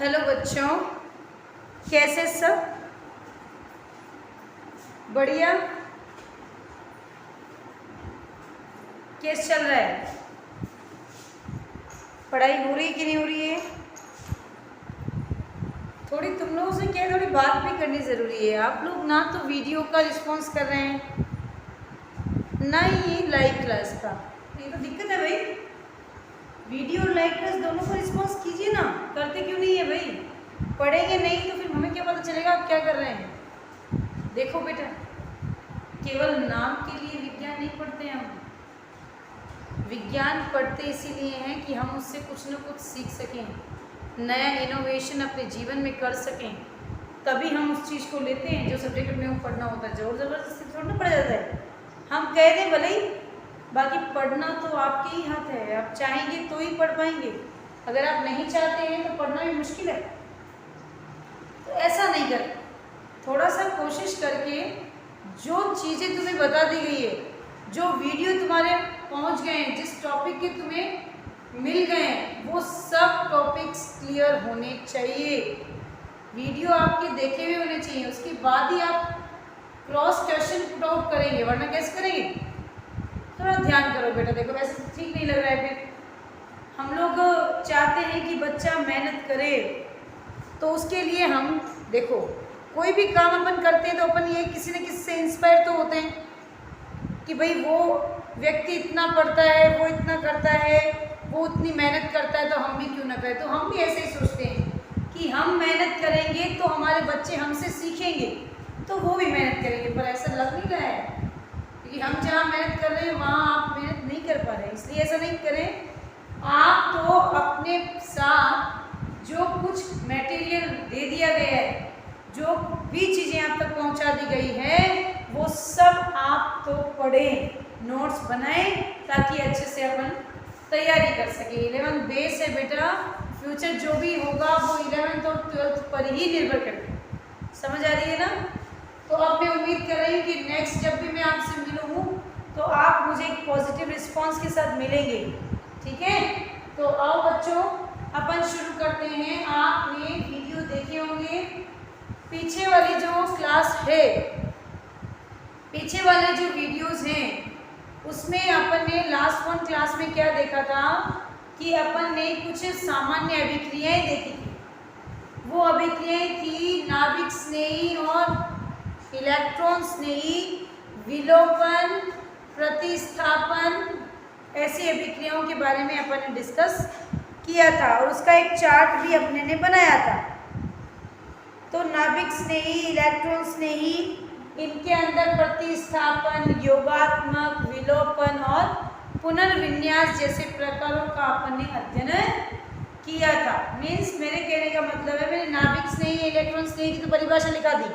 Hello बच्चों, कैसे सब? बढ़िया। कैसे चल रहा है? पढ़ाई हो रही कि नहीं हो रही है? थोड़ी तुम लोगों से क्या थोड़ी बात भी करनी ज़रूरी है। आप लोग ना तो वीडियो का रिस्पॉन्स कर रहे हैं ना ही लाइव क्लास का। ये तो दिक्कत है भाई। वीडियो और लाइव क्लास दोनों को रिस्पॉन्स कीजिए ना। करते क्यों नहीं है भाई? पढ़ेंगे नहीं तो फिर हमें क्या पता चलेगा आप क्या कर रहे हैं? देखो बेटा, केवल नाम के लिए विज्ञान नहीं पढ़ते हैं हम। विज्ञान पढ़ते इसीलिए हैं कि हम उससे कुछ न कुछ सीख सकें, नया इनोवेशन अपने जीवन में कर सकें। तभी हम उस चीज़ को लेते हैं जो सब्जेक्ट में वो पढ़ना होता है। जोर ज़बरदस्ती थोड़ा ना पढ़ा जाता है। हम कह दें भले ही, बाकी पढ़ना तो आपके ही हाथ है। आप चाहेंगे तो ही पढ़ पाएंगे, अगर आप नहीं चाहते हैं तो पढ़ना भी मुश्किल है। तो ऐसा नहीं कर, थोड़ा सा कोशिश करके जो चीज़ें तुम्हें बता दी गई है, जो वीडियो तुम्हारे पहुंच गए हैं, जिस टॉपिक के तुम्हें मिल गए हैं, वो सब टॉपिक्स क्लियर होने चाहिए। वीडियो आपके देखे हुए होने चाहिए, उसके बाद ही आप क्रॉस क्वेश्चन पुट आउट करेंगे, वरना कैसे करेंगे? थोड़ा ध्यान करो बेटा। देखो वैसे ठीक नहीं लग रहा है। फिर हम लोग चाहते हैं कि बच्चा मेहनत करे, तो उसके लिए हम देखो कोई भी काम अपन करते हैं तो अपन ये किसी न किसी से इंस्पायर तो होते हैं कि भाई वो व्यक्ति इतना पढ़ता है, वो इतना करता है, वो इतनी मेहनत करता है, तो हम भी क्यों ना करें। तो हम भी ऐसे ही सोचते हैं कि हम मेहनत करेंगे तो हमारे बच्चे हमसे सीखेंगे, तो वो भी मेहनत करेंगे। पर ऐसा लग नहीं रहा है, क्योंकि हम जहाँ मेहनत कर रहे हैं वहाँ आप मेहनत नहीं कर पा रहे हैं। इसलिए ऐसा नहीं करें। आप तो अपने साथ जो कुछ मटेरियल दे दिया गया है, जो भी चीज़ें आप तक पहुंचा दी गई है, वो सब आप तो पढ़ें, नोट्स बनाएं, ताकि अच्छे से अपन तैयारी कर सकें। 11th बेस है बेटा, फ्यूचर जो भी होगा वो 11th और 12th पर ही निर्भर करता है। समझ आ रही है ना? तो अब मैं उम्मीद कर रही हूँ कि नेक्स्ट जब भी मैं आपसे मिलूँ तो आप मुझे एक पॉजिटिव रिस्पॉन्स के साथ मिलेंगे। ठीक है? तो आओ बच्चों, अपन शुरू करते हैं। आपने वीडियो देखे होंगे, पीछे वाली जो क्लास है, पीछे वाले जो वीडियोस हैं, उसमें अपन ने लास्ट वन क्लास में क्या देखा था कि अपन ने कुछ सामान्य अभिक्रियाएं देखी थी। वो अभिक्रियाएं थी नाभिक स्नेही और इलेक्ट्रॉन स्नेही, विलोपन, प्रतिस्थापन, ऐसी अभिक्रियाओं के बारे में अपन ने डिस्कस किया था और उसका एक चार्ट भी अपने ने बनाया था। तो नाभिक स्नेही, इलेक्ट्रॉन स्नेही, इनके अंदर प्रतिस्थापन, योगात्मक, विलोपन और पुनर्विन्यास जैसे प्रकारों का अपन ने अध्ययन किया था। मीन्स मेरे कहने का मतलब है, मैंने नाभिक स्नेही, इलेक्ट्रॉन स्नेही की तो परिभाषा लिखा दी,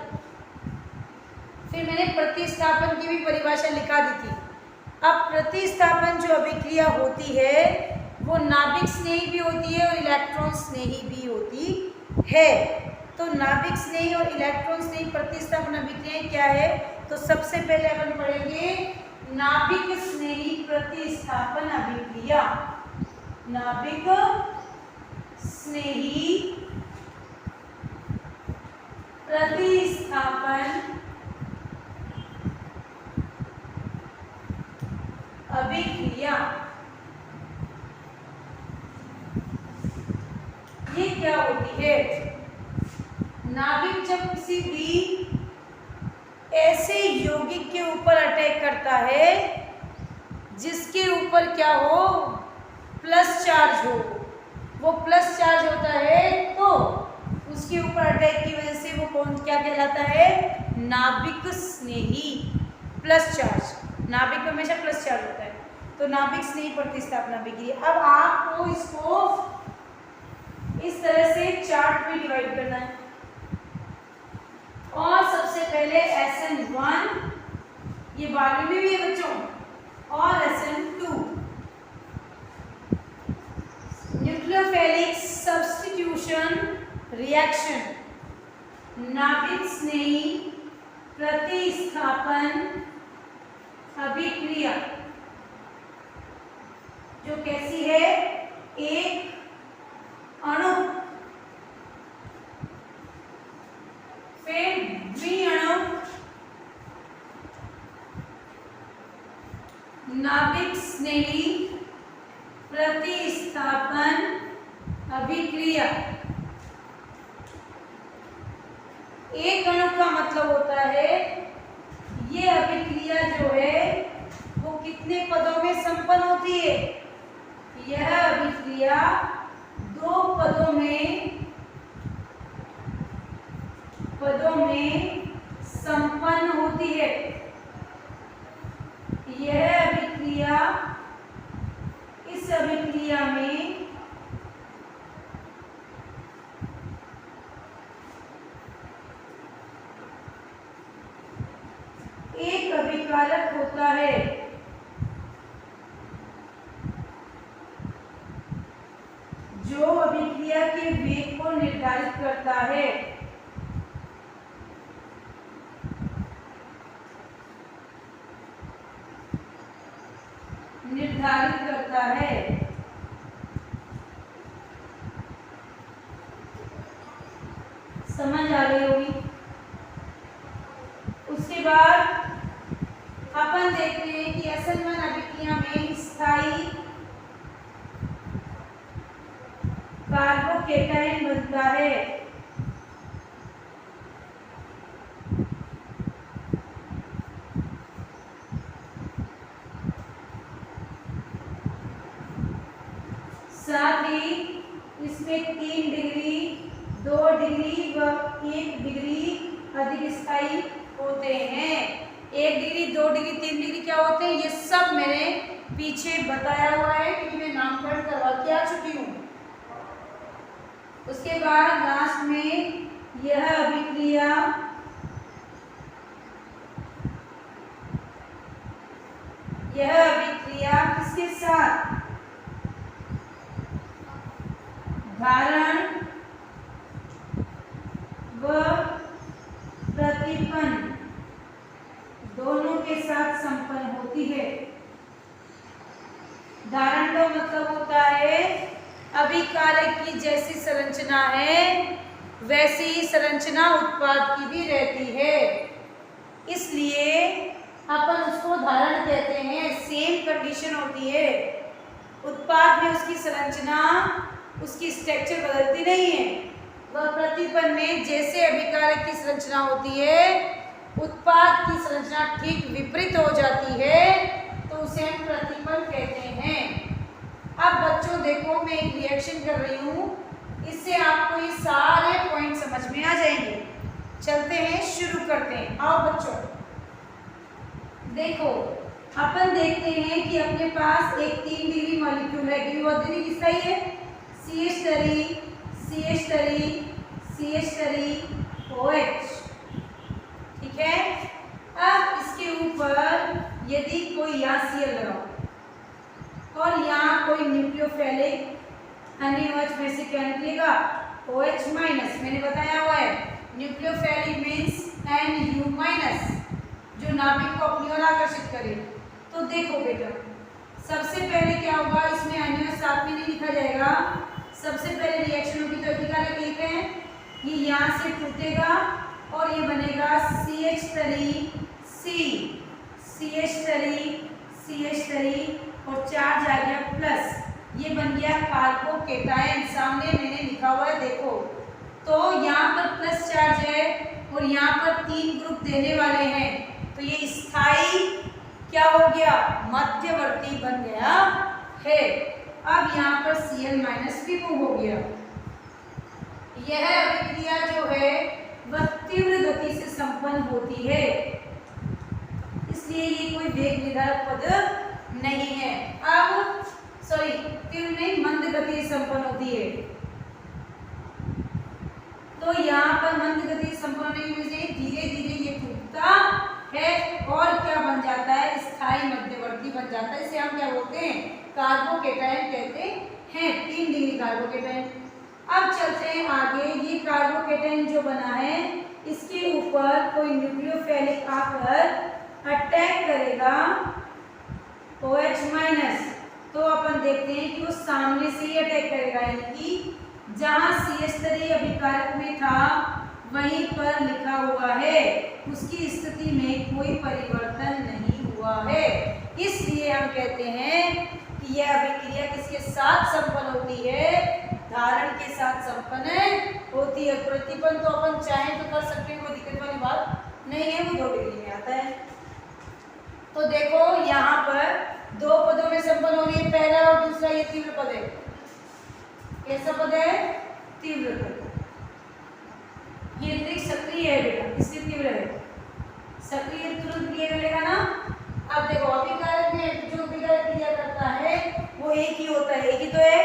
फिर मैंने प्रतिस्थापन की भी परिभाषा लिखा दी थी। अब प्रतिस्थापन जो अभिक्रिया होती है वो नाभिक स्नेही भी होती है और इलेक्ट्रॉन स्नेही भी होती है। तो नाभिक स्नेही और इलेक्ट्रॉन स्नेही प्रतिस्थापन अभिक्रियाएं क्या है? तो सबसे पहले अपन पढ़ेंगे नाभिक स्नेही प्रतिस्थापन अभिक्रिया। नाभिक स्नेही प्रतिस्थापन अभिक्रिया। ये क्या होती है? नाभिक जब किसी भी ऐसे यौगिक के ऊपर अटैक करता है जिसके ऊपर क्या हो? प्लस चार्ज हो। वो प्लस चार्ज होता है तो उसके ऊपर अटैक की वजह से वो कौन क्या कहलाता है? नाभिक स्नेही। प्लस चार्ज, नाभिक में हमेशा प्लस चार्ज होता है, तो नाभिक स्नेही प्रतिस्थापन अभिक्रिया। अब आपको इसको इस तरह से चार्ट में डिवाइड करना है और सबसे पहले SN1, ये बाद में भी है बच्चों, और SN2 न्यूक्लियोफिलिक सब्स्टिट्यूशन रिएक्शन, नाभिक स्नेही प्रतिस्थापन अभिक्रिया, जो कैसी है? एक अणु नाभिक स्नेही प्रतिस्थापन अभिक्रिया। एक अणु का मतलब होता है ये अभिक्रिया जो है वो कितने पदों में संपन्न होती है। यह अभिक्रिया 2 पदों में संपन्न होती है। यह अभिक्रिया, इस अभिक्रिया में एक अभिकारक होता है जो अभिक्रिया के वेग को निर्धारित करता है। समझ आ रही होगी। उसके बाद अपन देखते हैं कि SN1 अभिक्रिया में स्थायी कार्बोकेटायन बनता है। साथ ही इसमें 3 डिग्री, 2 डिग्री व 1 डिग्री अधिक स्थायी होते हैं। 1 डिग्री, 2 डिग्री, 3 डिग्री क्या होते हैं, ये सब मैंने पीछे बताया हुआ है क्योंकि मैं नामकरण करवा के आ चुकी हूँ। उसके बाद लास्ट में यह अभिक्रिया किसके साथ, धारण व प्रतिपन्न दोनों के साथ संपन्न होती है। धारण का मतलब होता है अभिकारक की जैसी संरचना है वैसी ही संरचना उत्पाद की भी रहती है, इसलिए अपन उसको धारण कहते हैं। सेम कंडीशन होती है, उत्पाद में उसकी संरचना, उसकी स्ट्रक्चर बदलती नहीं है। वह प्रतिपन्न में जैसे अभिकारक की संरचना होती है उत्पाद की संरचना ठीक विपरीत हो जाती है तो उसे हम प्रतिपन्न कहते हैं। अब बच्चों देखो, मैं एक रिएक्शन कर रही हूँ, इससे आपको ये सारे पॉइंट समझ में आ जाएंगे। चलते हैं, शुरू करते हैं। आओ बच्चों देखो, अपन देखते हैं कि अपने पास एक 3 डिग्री मॉलिक्यूल है। द्विबोधिनी किसका ही है, CH3 OH, ठीक है। अब इसके ऊपर यदि कोई यहाँ Cl लगाओ और यहाँ कोई न्यूक्लियोफिलिक NaOH में से क्या निकलेगा, OH माइनस। मैंने बताया हुआ है न्यूक्लियोफिलिक मीन्स Nu-, जो नाभिक को अपनी ओर आकर्षित करे। तो देखो बेटा, सबसे पहले क्या होगा, इसमें NaOH साथ में नहीं लिखा जाएगा। सबसे पहले रिएक्शन होगी तो अभिकारक एक है, ये यहाँ से टूटेगा और ये बनेगा CH3 और चार्ज आ गया प्लस, ये बन गया कार्बोकेटायन। सामने मैंने लिखा हुआ है देखो, तो यहाँ पर प्लस चार्ज है और यहाँ पर 3 ग्रुप देने वाले हैं, तो ये स्थायी क्या हो गया, मध्यवर्ती बन गया है। अब यहाँ पर Cl- रिमूव हो गया। यह अभिक्रिया जो है वह तीव्र गति से संपन्न होती है, इसलिए ये कोई वेग निर्धारक पद नहीं है। अब तीव्र नहीं, मंद गति से संपन्न होती है। तो यहाँ पर मंद गति से संपन्न होने की वजह से धीरे धीरे ये टूटता है और क्या बन जाता है, स्थायी मध्यवर्ती बन जाता है। इसे हम क्या बोलते हैं, कार्बोकेटायन कहते हैं। 3 डिग्री कार्बोकेटायन। अब चलते हैं आगे। ये कार्बोकेटायन जो बना है इसके ऊपर कोई न्यूक्लियोफिलिक आकर अटैक करेगा OH-, तो अपन देखते हैं कि वो सामने से ही अटैक करेगा, यानी कि जहाँ CH3 अभिकारक में था वहीं पर लिखा हुआ है, उसकी स्थिति में कोई परिवर्तन नहीं हुआ है। इसलिए हम कहते हैं कि यह अभिक्रिया किसके साथ संपन्न होती है, धारण के साथ संपन्न होती है। प्रतिपन्न तो अपन चाहें तो कर सकते हैं, कोई दिक्कत वाली बात नहीं है, वो 2 डिग्री में आता है। तो देखो यहाँ पर 2 पदों में संपन्न हो रही है, पहला और दूसरा ये तीव्र पद है। कैसा पद है? तीव्र पद। ये त्रिक सक्रिय है बेटा, इसलिए तीव्र है। सक्रिय तुरंत क्रिया करेगा ना। अब देखो अभिकारक में जो विकार क्रिया करता है वो एक ही होता है, एक ही तो है।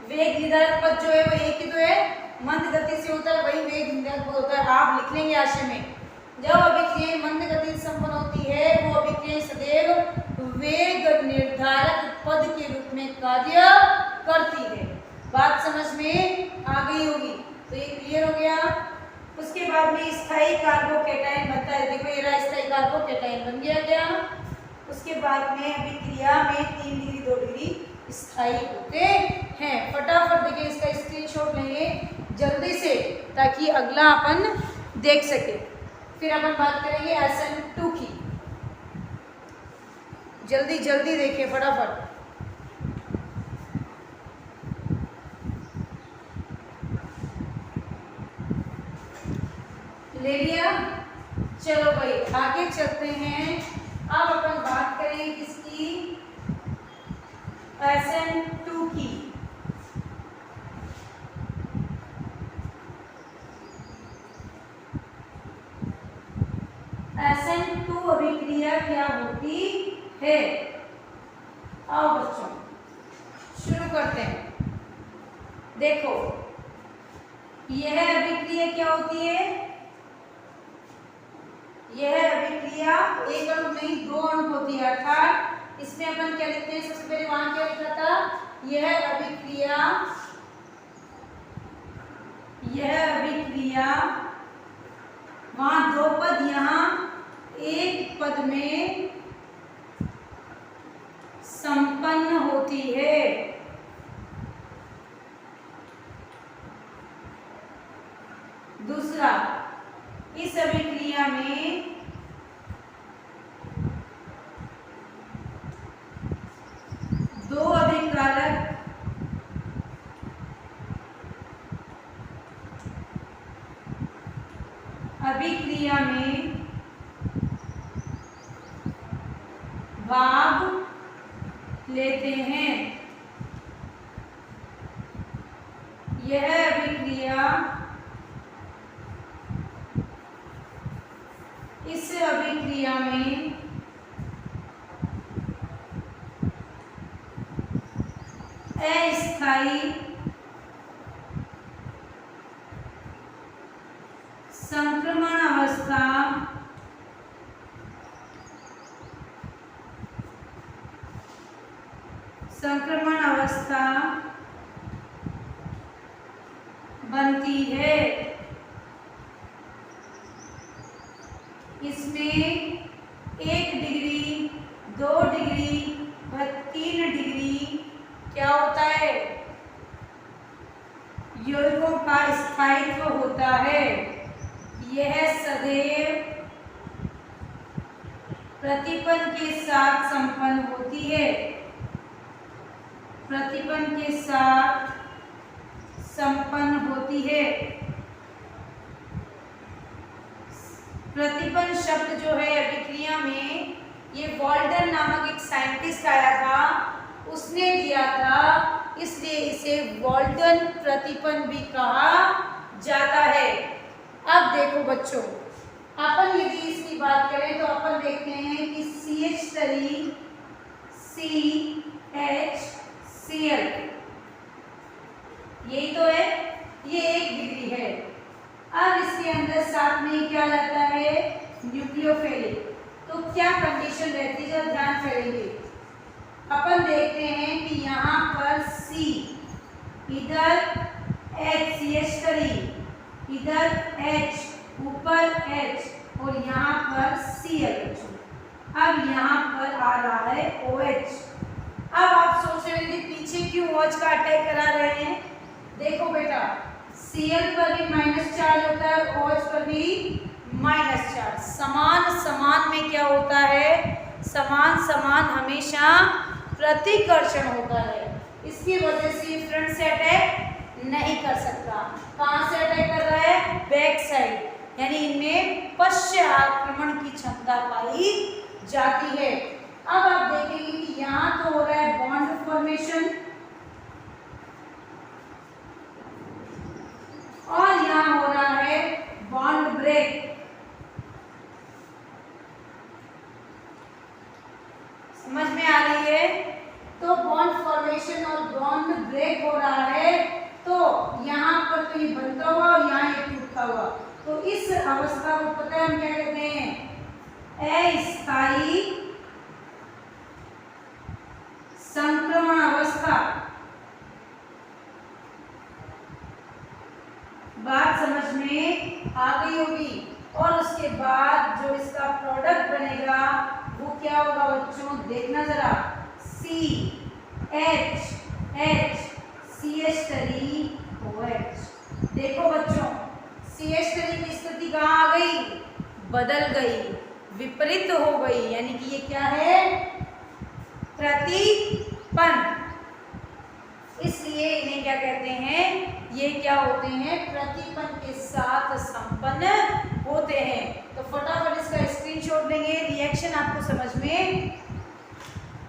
वेग निर्धारक पद जो है वो एक ही तो है, मंद गति से होता है, वही वेग निर्धारक पद होता है। आप लिख लेंगे आशय में, जब अभिक्रिया मंद गति से संपन्न होती है वो अभिक्रिया सदैव वेग निर्धारक पद के रूप में कार्य करती है। बात समझ में आ गई होगी, तो ये क्लियर हो गया। उसके बाद में स्थायी कार्बोकैटायन बनता है। देखो ये रहा स्थायी कार्बोकैटायन बन गया क्या। उसके बाद में अभिक्रिया में 3 डिग्री 2 डिग्री स्थायी होते हैं। फटाफट देखिए इसका स्क्रीनशॉट लेंगे जल्दी से, ताकि अगला अपन देख सके। फिर अपन बात करेंगे SN2 की। जल्दी जल्दी देखिए फटाफट। ले लिया, चलो भाई आगे चलते हैं। अब अपन बात करेंगे किसकी, SN2 की। SN2 अभिक्रिया क्या होती है। आओ बच्चों शुरू करते हैं। देखो यह अभिक्रिया क्या होती है, यह अभिक्रिया एक अणु नहीं 2 अणु होती है। अर्थात इसमें अपन क्या लिखते हैं, सबसे पहले वहां क्या लिखा था, यह अभिक्रिया वहां 2 पद, यहाँ 1 पद में संपन्न होती है। दूसरा, इस अभिक्रिया में दो अभिकारक अभिक्रिया में भाग लेते हैं। यह अभिक्रिया इस अभिक्रिया में अस्थायी संक्रमण अवस्था बनती है। इसमें 1 डिग्री 2 डिग्री व 3 डिग्री क्या होता है, यौगिकों का स्थायित्व होता है। यह सदैव प्रतिपन्न के साथ संपन्न होती है। प्रतिपन्न के साथ संपन्न होती है। प्रतिपन्न शब्द जो है अभिक्रिया में, ये वॉल्डन नामक एक साइंटिस्ट आया था, उसने दिया था, इसलिए इसे वॉल्डन प्रतिपन्न भी कहा जाता है। अब देखो बच्चों, अपन यदि इसकी बात करें तो अपन देखते हैं कि CH3 CHCl यही तो है, ये 1 डिग्री है। अब इसके अंदर साथ में क्या रहता है, न्यूक्लियोफिलिक। तो क्या कंडीशन रहती है, जब ध्यान करेंगे अपन देखते हैं कि यहाँ पर C, इधर H CH3, इधर H, ऊपर H और यहाँ पर Cl। अब यहाँ पर आ रहा है OH। अब आप सोच रहे हैं पीछे क्यों OH का अटैक करा रहे हैं। देखो बेटा, Cl पर भी माइनस चार्ज होता है, OH पर भी माइनस चार्ज। समान समान में क्या होता है, समान समान हमेशा प्रतिकर्षण होता है, इसकी वजह से फ्रंट से अटैक नहीं कर सकता। कहाँ से अटैक कर रहा है? बैक साइड, यानी इनमें पश्च आक्रमण की क्षमता पाई जाती है। अब आप देखेंगे कि यहाँ तो हो रहा है बॉन्ड फॉर्मेशन और यहाँ हो रहा है बॉन्ड ब्रेक। समझ में आ रही है? तो बॉन्ड फॉर्मेशन और बॉन्ड ब्रेक हो रहा है, तो यहाँ पर तो ये बनता हुआ और यहाँ ये टूटता हुआ, तो इस अवस्था को पता है हम क्या कहते हैं? अस्थायी संक्रमण अवस्था। बात समझ में आ गई होगी। और उसके बाद जो इसका प्रोडक्ट बनेगा वो क्या होगा बच्चों? देखना जरा, CH3OH। देखो बच्चों, CH3 की स्थिति कहाँ आ गई? बदल गई, विपरीत हो गई, यानी कि ये क्या है? प्रतिपन्न। इसलिए इन्हें क्या कहते हैं? ये क्या होते हैं? प्रतिपन्न के साथ संपन्न होते हैं। तो फटाफट इसका स्क्रीनशॉट लेंगे, रिएक्शन आपको समझ में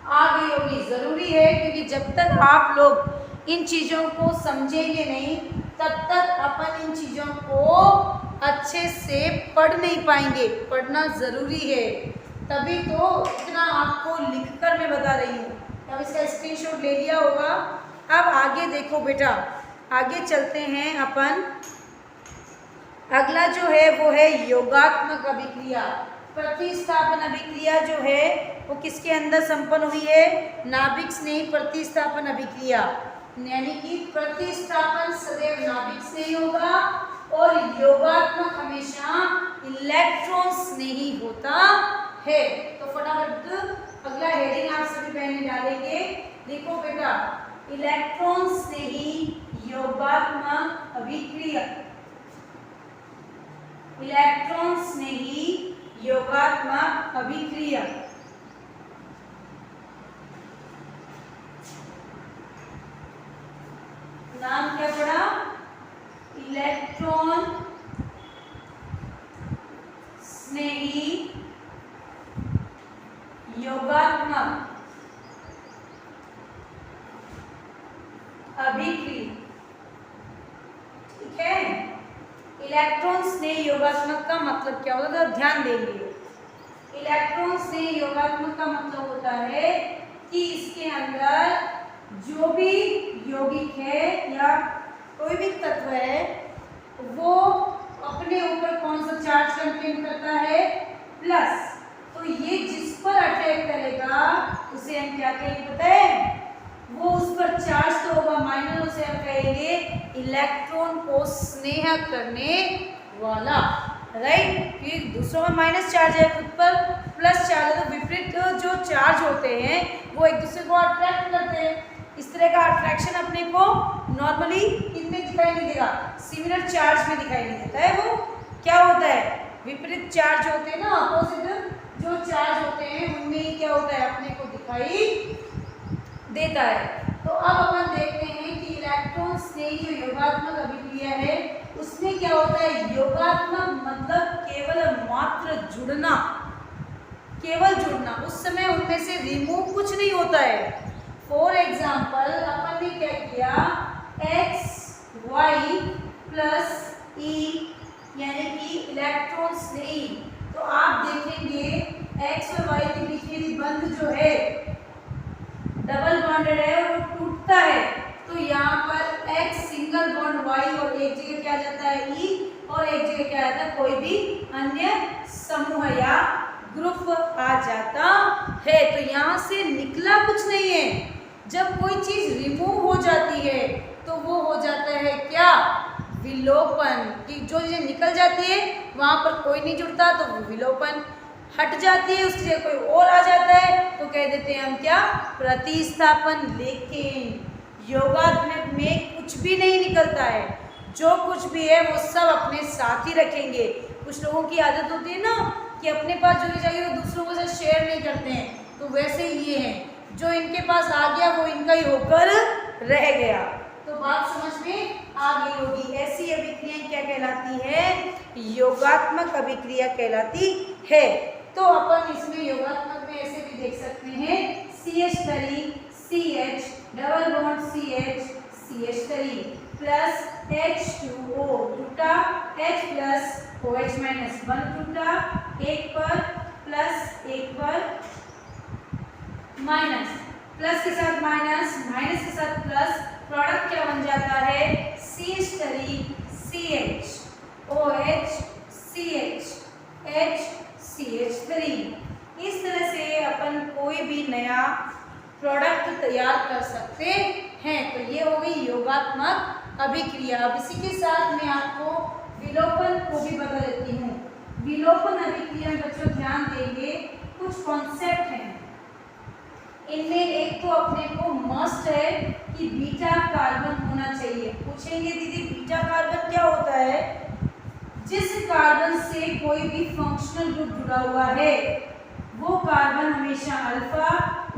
आ गई होगी। जरूरी है, क्योंकि जब तक आप लोग इन चीज़ों को समझेंगे नहीं तब तक अपन इन चीज़ों को अच्छे से पढ़ नहीं पाएंगे। पढ़ना ज़रूरी है, तभी तो इतना आपको लिखकर मैं बता रही हूँ। अब इसका स्क्रीनशॉट ले लिया होगा। अब आगे देखो बेटा, आगे चलते हैं अपन। अगला जो है वो है योगात्मक अभिक्रिया। प्रतिस्थापन अभिक्रिया जो है वो किसके अंदर संपन्न हुई है? नाभिक स्नेही प्रतिस्थापन अभिक्रिया, यानी कि प्रतिस्थापन सदैव नाभिक स्नेही होगा और योगात्मक हमेशा इलेक्ट्रॉन स्नेही होता है। तो फटाफट अगला हेडिंग आप सभी बहनें डालेंगे। देखो बेटा, इलेक्ट्रॉन स्नेही योगात्मक अभिक्रिया, इलेक्ट्रॉन स्नेही योगात्मक अभिक्रिया। नाम क्या पड़ा? इलेक्ट्रॉन स्नेही योगात्मक अभिक्रिया। ठीक है, इलेक्ट्रॉन स्नेही योगात्मक का मतलब क्या होता है? तो ध्यान देंगे, इलेक्ट्रॉन स्नेही योगात्मक का मतलब होता है कि इसके अंदर जो भी यौगिक है या कोई भी तत्व है वो अपने ऊपर कौन सा चार्ज कंटेन करता है? प्लस। तो ये जिस पर अटैक करेगा उसे हम क्या कहेंगे पता है? वो उस पर चार्ज तो होगा माइनर, उसे हम कहेंगे इलेक्ट्रॉन को स्नेह करने वाला। राइट, फिर दूसरों में माइनस चार्ज है, खुद पर प्लस चार्ज है, तो विपरीत जो चार्ज होते हैं वो एक दूसरे को अट्रैक्ट करते हैं। इस तरह का अट्रैक्शन अपने को नॉर्मली इनमें दिखाई नहीं देगा, सिमिलर चार्ज में दिखाई नहीं देता है। वो क्या होता है? विपरीत चार्ज होते हैं ना, अपोजिट जो चार्ज होते हैं उनमें क्या होता है? अपने को दिखाई देता है। तो अब अपन देखते हैं कि इलेक्ट्रॉन स्नेही जो योगात्मक अभिक्रिया है उसमें क्या होता है? योगात्मक मतलब केवल मात्र जुड़ना, केवल जुड़ना। उस समय उनमें से रिमूव कुछ नहीं होता है। फॉर एग्जाम्पल अपन ने क्या किया? XY प्लस E, यानी कि इलेक्ट्रॉन स्नेही। तो आप देखेंगे X और Y के बीच में बंध जो है डबल बॉन्डेड है और वो टूटता है, तो यहाँ पर X सिंगल बॉन्ड Y और एक जगह क्या जाता है? E, और एक जगह क्या आता है? कोई भी अन्य समूह या ग्रुप आ जाता है। तो यहाँ से निकला कुछ नहीं है। जब कोई चीज रिमूव हो जाती है तो वो हो जाता है क्या? विलोपन। कि जो चीजें निकल जाती है वहाँ पर कोई नहीं जुड़ता तो वो विलोपन। हट जाती है उसकी जगह कोई और आ जाता है तो कह देते हैं हम क्या? प्रतिस्थापन। लेकिन योगात्मक में कुछ भी नहीं निकलता है, जो कुछ भी है वो सब अपने साथ ही रखेंगे। कुछ लोगों की आदत होती है ना कि अपने पास जो भी चाहिए वो दूसरों के साथ शेयर नहीं करते हैं, तो वैसे ही ये हैं, जो इनके पास आ गया वो इनका ही होकर रह गया। तो बात समझ में आ गई होगी। ऐसी अभिक्रियाएं क्या कहलाती है? योगात्मक अभिक्रिया कहलाती है। तो अपन इसमें योगात्मक में ऐसे भी देख सकते हैं, CH3 CH double bond CH CH3 plus H2O टूटा, H प्लस OH माइनस 1 टूटा, एक पर प्लस एक पर माइनस, प्लस के साथ माइनस, माइनस के साथ प्लस, प्रोडक्ट क्या बन जाता है? CH3 CH OH CH H CH3। इस तरह से अपन कोई भी नया प्रोडक्ट तैयार कर सकते हैं। तो ये हो गई योगात्मक अभिक्रिया। अब इसी के साथ मैं आपको विलोपन को भी बता देती हूँ। विलोपन अभिक्रिया में बच्चों ध्यान देंगे, कुछ कॉन्सेप्ट हैं। इनमें एक तो अपने को मस्ट है कि बीटा कार्बन होना चाहिए। पूछेंगे दीदी बीटा कार्बन क्या होता है? जिस कार्बन से कोई भी फंक्शनल ग्रुप जुड़ा हुआ है वो कार्बन हमेशा अल्फा,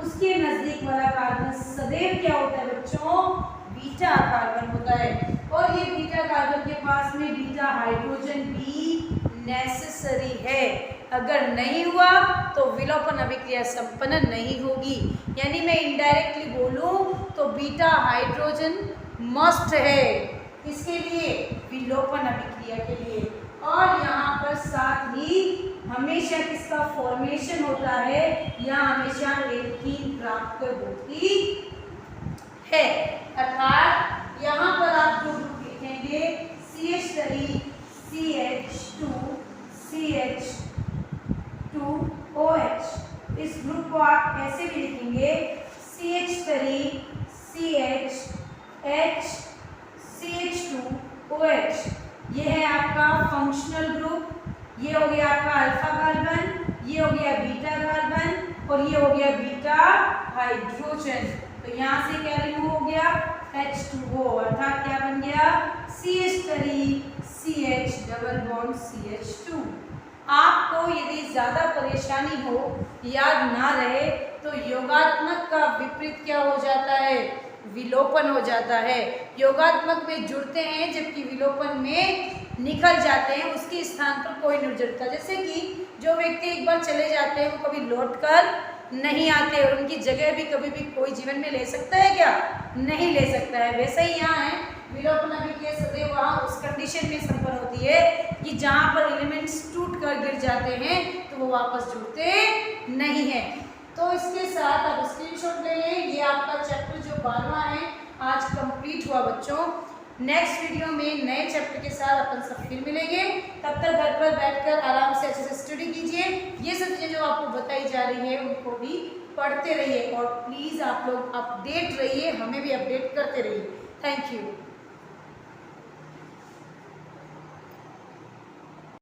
उसके नजदीक वाला कार्बन सदैव क्या होता है बच्चों? बीटा कार्बन होता है। और ये बीटा कार्बन के पास में बीटा हाइड्रोजन भी नेसेसरी है। अगर नहीं हुआ तो विलोपन अभिक्रिया संपन्न नहीं होगी। यानी मैं इनडायरेक्टली बोलूं तो बीटा हाइड्रोजन मस्ट है इसके लिए, विलोपन अभिक्रिया के लिए। और यहाँ पर साथ ही हमेशा किसका फॉर्मेशन होता है? यहाँ हमेशा एल्कीन प्राप्त होती है। अर्थात यहाँ पर आप जो ग्रुप लिखेंगे CH3 CH2 CH2OH, इस ग्रुप को आप ऐसे भी लिखेंगे CH3 CH H CH2OH। ये है आपका फंक्शनल ग्रुप, ये हो गया आपका अल्फा कार्बन, ये हो गया बीटा कार्बन और ये हो गया बीटा हाइड्रोजन। तो यहाँ से क्या रिमूव हो गया? H2O, अर्थात क्या बन गया? CH3 CH double bond CH2। आपको यदि ज़्यादा परेशानी हो, याद ना रहे, तो योगात्मक का विपरीत क्या हो जाता है? विलोपन हो जाता है। योगात्मक में जुड़ते हैं जबकि विलोपन में निकल जाते हैं, उसके स्थान पर कोई नहीं जुड़ता। जैसे कि जो व्यक्ति एक बार चले जाते हैं वो कभी लौट कर नहीं आते और उनकी जगह भी कभी भी कोई जीवन में ले सकता है क्या? नहीं ले सकता है। वैसे ही यहाँ है, विलोपन अभिक्रिया सदैव वहाँ उस कंडीशन में संपन्न होती है कि जहाँ पर एलिमेंट्स टूट कर गिर जाते हैं तो वो वापस जुड़ते नहीं हैं। तो इसके साथ आप स्क्रीनशॉट ले लें। ये आपका चैप्टर जो 12वां है आज कंप्लीट हुआ बच्चों। नेक्स्ट वीडियो में नए चैप्टर के साथ अपन सब फिर मिलेंगे। तब तक घर पर बैठकर आराम से अच्छे से स्टडी कीजिए। ये सब चीज़ें जो आपको बताई जा रही है उनको भी पढ़ते रहिए और प्लीज़ आप लोग अपडेट रहिए, हमें भी अपडेट करते रहिए। Thank you.